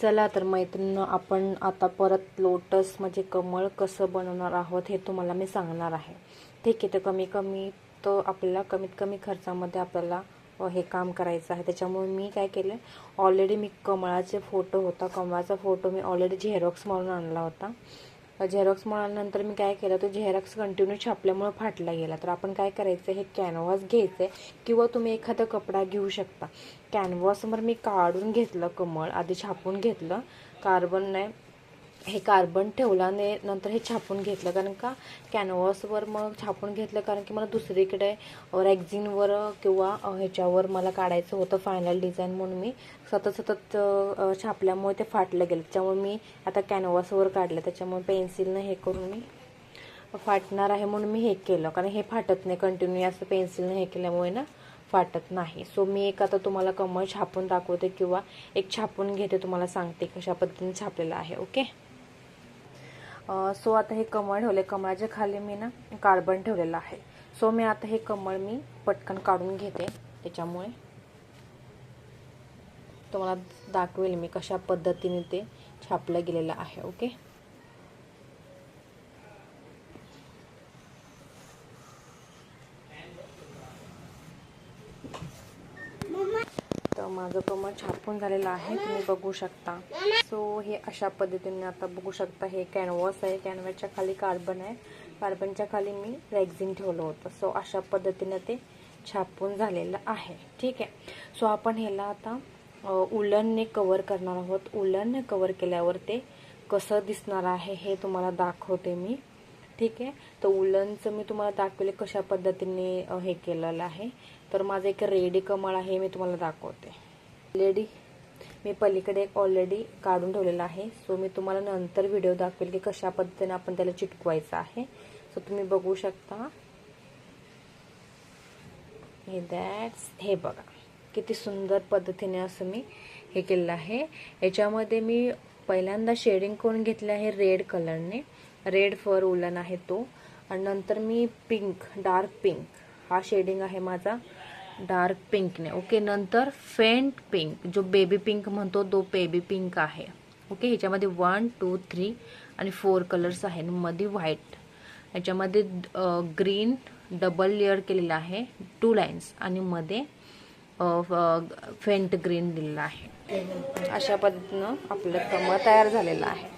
चला तर मैत्रिणींनो, आपण आता परत लोटस म्हणजे कमळ कसं बनवणार आहोत हे तुम्हाला मी सांगणार आहे. ठीक आहे, तर कमीत कमी खर्चामध्ये आपल्याला हे काम करायचं आहे. त्याच्यामुळे मी काय केलं, ऑलरेडी मी कमळाचा फोटो मी ऑलरेडी झेरॉक्स मारून आणला होता. झेरॉक्स मारल्यानंतर मी काय केलं, तो झेरॉक्स कंटिन्यू छापल्यामुळे फाटला गेला. तर आपण काय करायचं, हे कॅनव्हास घ्यायचं किंवा तुम्ही एखादा कपडा घेऊ शकता. कॅनव्हासवर मी काढून घेतलं कमळ, आधी छापून घेतलं. कार्बन नाही, हे कार्बन ठेवला आणि नंतर हे छापून घेतलं. कारण का कॅनव्हासवर मग छापून घेतलं, कारण की मला दुसरीकडे रॅक्झिनवर किंवा ह्याच्यावर मला काढायचं होतं फायनल डिझाईन. म्हणून मी सतत छापल्यामुळे ते फाटलं गेलं. त्याच्यामुळे मी आता कॅनव्हासवर काढलं. त्याच्यामुळे पेन्सिलनं हे करून मी फाटणार आहे म्हणून मी हे केलं, कारण हे फाटत नाही. कंटिन्यू असं पेन्सिलनं हे केल्यामुळे ना फाटत नाही. सो मी एक आता तुम्हाला कमळ छापून दाखवते किंवा एक छापून घेते, तुम्हाला सांगते कशा पद्धतीने छापलेलं आहे. ओके. सो आता हे कमळ ठेवले, कमळाच्या खाली मी ना कार्बन ठेवलेलं आहे. सो मी आता हे कमळ मी पटकन काढून घेते. त्याच्यामुळे तुम्हाला दाखवेल मी कशा पद्धतीने ते छापलं गेलेलं आहे. ओके. तर माझं कमळ छापून झालेलं आहे, तुम्ही बघू शकता. सो हे अशा पद्धतीने आता बघू शकता. हे कॅनव्हास आहे, कॅनव्हासच्या खाली कार्बन आहे, कार्बनच्या खाली मी रॅक्झिन ठेवलं होतं. सो अशा पद्धतीने ते छापून झालेलं आहे. ठीक आहे. सो आपण ह्याला आता उलनने कवर करणार आहोत. उलनने कवर केल्यावर ते कसं दिसणार आहे हे तुम्हाला दाखवते मी. ठीक आहे. तर उलनचं मी तुम्हाला दाखवले कशा पद्धतीने हे केलेलं आहे. तर माझं एक रेडी कमळ आहे, मी तुम्हाला दाखवते. मी पलीकडे एक ऑलरेडी काढून ठेवलेला आहे. सो मी तुम्हाला नंतर व्हिडिओ दाखवेल की कशा पद्धतीने आपण त्याला चिटकवायचं आहे. सो तुम्ही बघू शकता. हे बघा किती सुंदर पद्धतीने असं मी हे केलेलं आहे. याच्यामध्ये मी पहिल्यांदा शेडिंग करून घेतलं आहे रेड कलरने. रेड फर उलन आहे तो. आणि नंतर मी डार्क पिंक हा शेडिंग आहे माझा डार्क पिंकने. ओके. नंतर फेंट पिंक, जो बेबी पिंक म्हणतो तो बेबी पिंक आहे. ओके. ह्याच्यामध्ये 1 2 3 आणि 4 कलर्स आहे. मध्ये व्हाईट, ह्याच्यामध्ये ग्रीन डबल लेअर केलेला आहे 2 लाईन्स आणि मध्ये फेंट ग्रीन दिलेला आहे. अशा पद्धतीनं आपलं कमळ तयार झालेलं आहे.